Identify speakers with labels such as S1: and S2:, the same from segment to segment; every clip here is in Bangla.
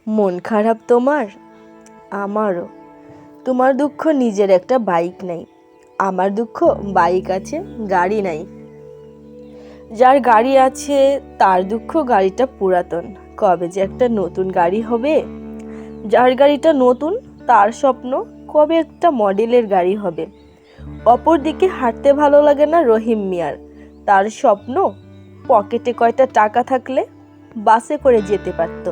S1: মন খারাপ তোমার? আমারও। তোমার দুঃখ নিজের একটা বাইক নাই, আমার দুঃখ বাইক আছে গাড়ি নাই। যার গাড়ি আছে তার দুঃখ গাড়িটা পুরাতন, কবে যে একটা নতুন গাড়ি হবে। যার গাড়িটা নতুন তার স্বপ্ন কবে একটা মডেলের গাড়ি হবে। অপরদিকে হাঁটতে ভালো লাগে না রহিম মিয়ার, তার স্বপ্ন পকেটে কয়টা টাকা থাকলে বাসে করে যেতে পারত।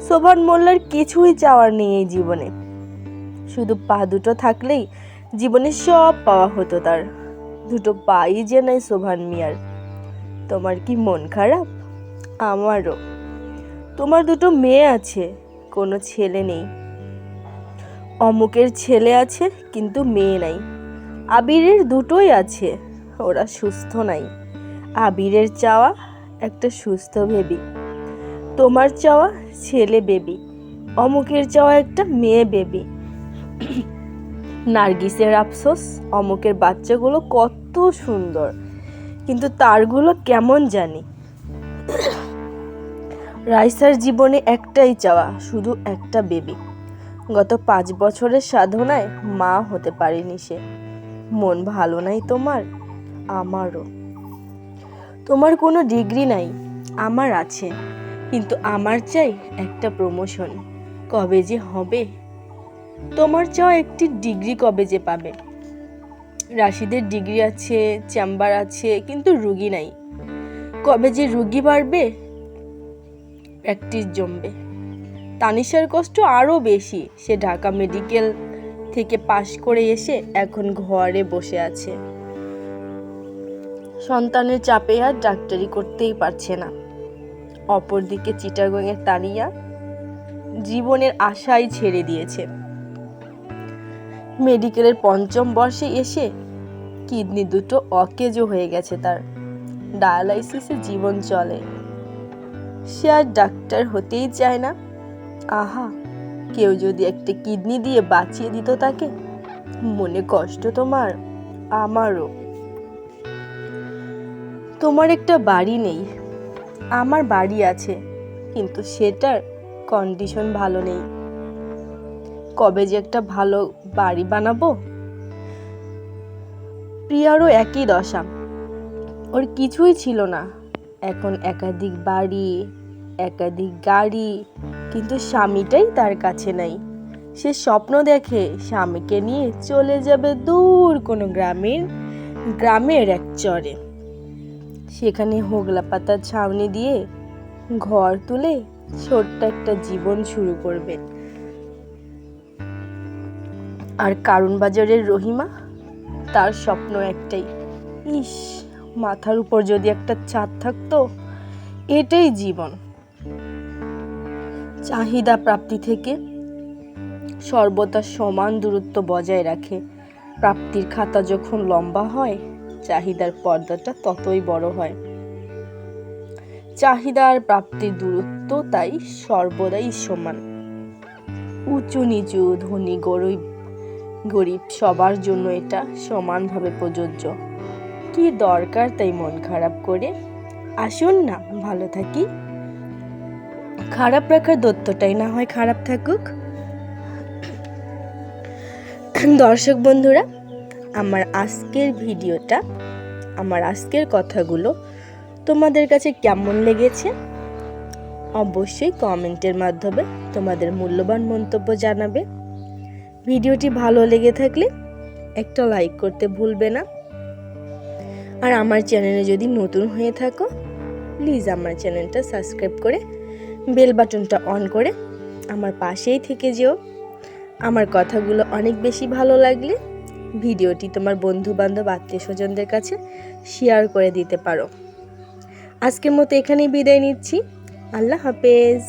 S1: শোভন মোল্লার কিছুই চাওয়ার নেই এই জীবনে, শুধু পা দুটো থাকলেই জীবনে সব পাওয়া হতো তার। দুটো পাই যে নাই শোভন মিয়ার। তোমার কি মন খারাপ? আমারও। তোমার দুটো মেয়ে আছে, কোনো ছেলে নেই। অমুকের ছেলে আছে কিন্তু মেয়ে নাই। আবিরের দুটোই আছে, ওরা সুস্থ নাই। আবিরের চাওয়া একটা সুস্থ বেবি, তোমার চাওয়া ছেলে বেবি, অমুকের চাওয়া একটা মেয়ে বেবি। নার্গিসের আফসোস অমুকের বাচ্চাগুলো কত সুন্দর, কিন্তু তারগুলো কেমন জানি। রাইসার জীবনে একটাই চাওয়া, শুধু একটা বেবি। গত 5 বছরের সাধনায় মা হতে পারেনি সে। মন ভালো নাই তোমার? আমারও। তোমার কোনো ডিগ্রি নাই, আমার আছে, কিন্তু আমার চাই একটা প্রমোশন, কবে যে হবে। তোমার চাও একটি ডিগ্রি কবে যে পাবে। রাশিদের ডিগ্রি আছে, চেম্বার আছে, কিন্তু রুগী নাই, কবে যে রুগী বাড়বে, প্র্যাকটিস জমবে। তানিশার কষ্ট আরও বেশি, সে ঢাকা মেডিকেল থেকে পাশ করে এসে এখন ঘরে বসে আছে। সন্তানের চাপে আর ডাক্তারি করতেই পারছে না। অপরদিকে চিটাগংয়ের তানিয়া জীবনের আশাই ছেড়ে দিয়েছে। মেডিকেলের 5ম বর্ষে এসে কিডনি দুটো অকেজো হয়ে গেছে তার, ডায়ালাইসিসে জীবন চলে। সে আর ডাক্তার হতেই চায় না। আহা, কেউ যদি একটা কিডনি দিয়ে বাঁচিয়ে দিত তাকে। মনে কষ্ট তোমার? আমারও। তোমার একটা বাড়ি নেই, আমার বাড়ি আছে, কিন্তু সেটার কন্ডিশন ভালো নেই। কবে যে একটা ভালো বাড়ি বানাবো। প্রিয়ারও একই দশা, ওর কিছুই ছিল না, এখন একাধিক বাড়ি, একাধিক গাড়ি, কিন্তু স্বামীটাই তার কাছে নাই। সে স্বপ্ন দেখে স্বামীকে নিয়ে চলে যাবে দূর কোনো গ্রামের এক চরে, সেখানে হোগলা পাতার ছাউনি দিয়ে ঘর তুলে ছোট্ট একটা জীবন শুরু করবে। আর কারণ বাজারের রহিমা, তার স্বপ্ন একটাই, ইস, মাথার উপর যদি একটা ছাদ থাকতো, এটাই জীবন। চাহিদা প্রাপ্তি থেকে সর্বদা সমান দূরত্ব বজায় রাখে। প্রাপ্তির খাতা যখন লম্বা হয়, চাহিদার পর্দাটা ততই বড় হয়। চাহিদা আর প্রাপ্তির দূরত্ব তাই সর্বদাই সমান। উঁচু নিচু, ধনী গরিব সবার জন্য এটা সমানভাবে প্রযোজ্য। কি দরকার তাই মন খারাপ করে? আসুন না ভালো থাকি। খারাপ রাখার দত্তটাই না হয় খারাপ থাকুক। দর্শক বন্ধুরা, আমার আজকের ভিডিওটা, আমার আজকের কথাগুলো তোমাদের কাছে কেমন লেগেছে অবশ্যই কমেন্টের মাধ্যমে তোমাদের মূল্যবান মন্তব্য জানাবে। ভিডিওটি ভালো লেগে থাকলে একটা লাইক করতে ভুলবে না। আর আমার চ্যানেলে যদি নতুন হয়ে থাকো, প্লিজ আমার চ্যানেলটা সাবস্ক্রাইব করে বেল বাটনটা অন করে আমার পাশেই থেকে যেও। আমার কথাগুলো অনেক বেশি ভালো লাগলে ভিডিওটি তোমার বন্ধু বান্ধব আত্মীয় স্বজনদের কাছে শেয়ার করে দিতে পারো। আজকের মতো এখানেই বিদায় নিচ্ছি। আল্লাহ হাফেজ।